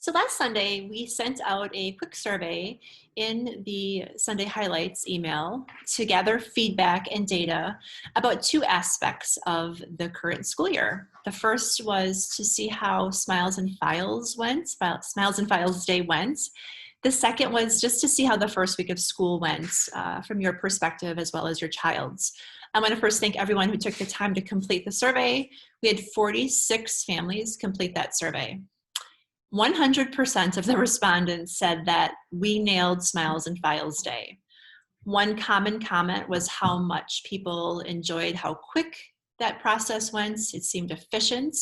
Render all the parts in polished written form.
So last Sunday, we sent out a quick survey in the Sunday Highlights email to gather feedback and data about two aspects of the current school year. The first was to see how Smiles and Files went, Smiles and Files Day went. The second was just to see how the first week of school went from your perspective as well as your child's. I want to first thank everyone who took the time to complete the survey. We had 46 families complete that survey. 100% of the respondents said that we nailed Smiles and Files Day. One common comment was how much people enjoyed how quick that process went. It seemed efficient,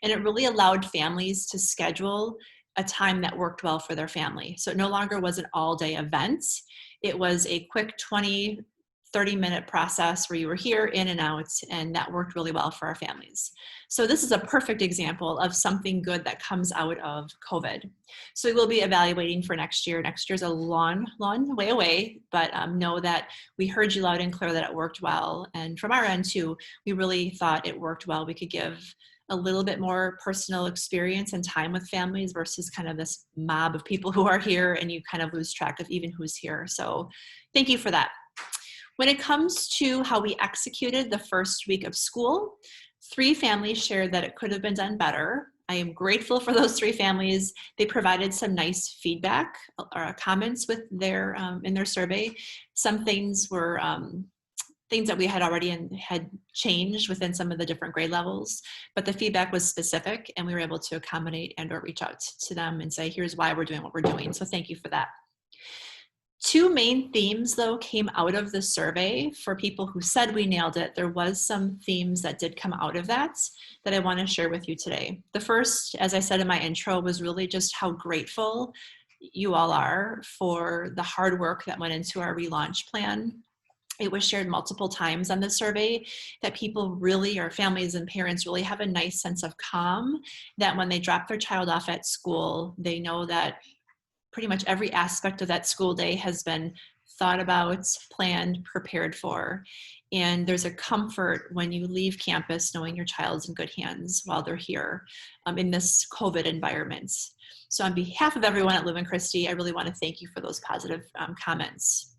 and it really allowed families to schedule a time that worked well for their family. So it no longer was an all-day event. It was a quick 20, 30-minute process where you were here, in and out, and that worked really well for our families. So this is a perfect example of something good that comes out of COVID. So we will be evaluating for next year. Next year's a long, long way away, but know that we heard you loud and clear that it worked well. And from our end too, we really thought it worked well. We could give a little bit more personal experience and time with families versus kind of this mob of people who are here, and you kind of lose track of even who's here. So thank you for that. When it comes to how we executed the first week of school, 3 families shared that it could have been done better. I am grateful for those 3 families. They provided some nice feedback or comments with their in their survey. Some things were things that we had already had changed within some of the different grade levels, but the feedback was specific, and we were able to accommodate and or reach out to them and say, here's why we're doing what we're doing. So thank you for that. 2 main themes, though, came out of the survey for people who said we nailed it. There was some themes that did come out of that I want to share with you today. The first, as I said in my intro, was really just how grateful you all are for the hard work that went into our relaunch plan. It was shared multiple times on the survey that people really, or families and parents really have a nice sense of calm, that when they drop their child off at school, they know that pretty much every aspect of that school day has been thought about, planned, prepared for. And there's a comfort when you leave campus knowing your child's in good hands while they're here in this COVID environment. So on behalf of everyone at Live in Christi, I really want to thank you for those positive comments.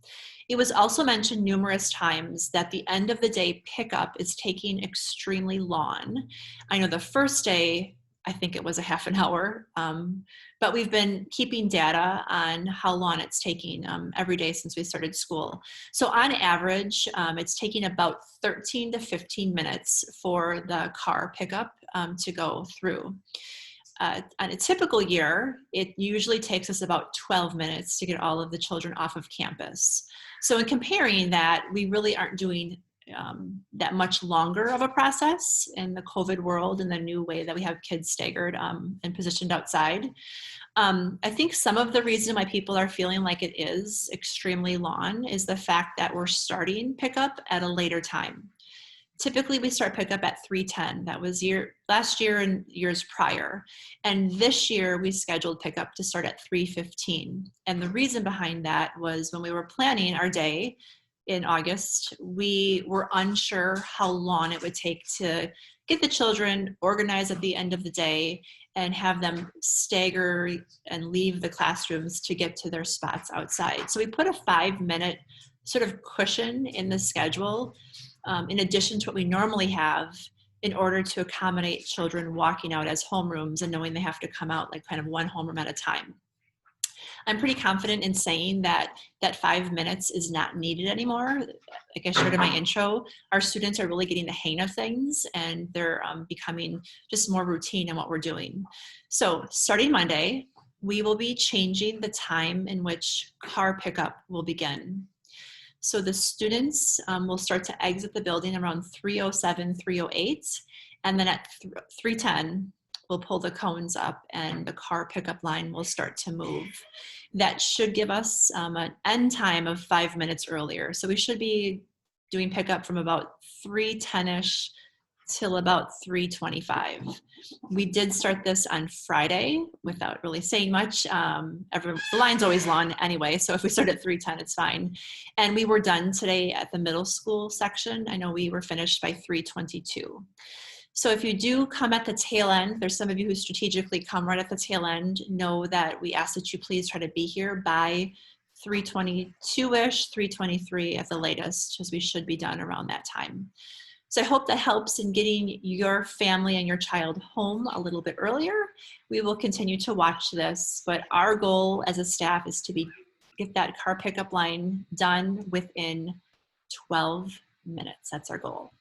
It was also mentioned numerous times that the end of the day pickup is taking extremely long. I know the first day, I think it was a half an hour, but we've been keeping data on how long it's taking every day since we started school. So on average, it's taking about 13 to 15 minutes for the car pickup to go through. On a typical year, it usually takes us about 12 minutes to get all of the children off of campus. So in comparing that, we really aren't doing that much longer of a process in the COVID world and the new way that we have kids staggered and positioned outside. I think some of the reason why people are feeling like it is extremely long is the fact that we're starting pickup at a later time. Typically, we start pickup at 3:10. That was last year and years prior. And this year, we scheduled pickup to start at 3:15. And the reason behind that was when we were planning our day in August, we were unsure how long it would take to get the children organized at the end of the day and have them stagger and leave the classrooms to get to their spots outside. So we put a 5-minute sort of cushion in the schedule in addition to what we normally have in order to accommodate children walking out as homerooms and knowing they have to come out like kind of one homeroom at a time. I'm pretty confident in saying that 5 minutes is not needed anymore. Like I shared in my intro, our students are really getting the hang of things, and they're becoming just more routine in what we're doing. So starting Monday, we will be changing the time in which car pickup will begin. So the students will start to exit the building around 3:07, 3:08, and then at 3:10, we'll pull the cones up and the car pickup line will start to move. That should give us an end time of 5 minutes earlier. So we should be doing pickup from about 3:10-ish till about 3:25. We did start this on Friday without really saying much. The line's always long anyway, so if we start at 3:10, it's fine. And we were done today at the middle school section. I know we were finished by 3:22. So if you do come at the tail end, there's some of you who strategically come right at the tail end, know that we ask that you please try to be here by 3:22-ish, 3:23 at the latest, because we should be done around that time. So I hope that helps in getting your family and your child home a little bit earlier. We will continue to watch this, but our goal as a staff is to get that car pickup line done within 12 minutes. That's our goal.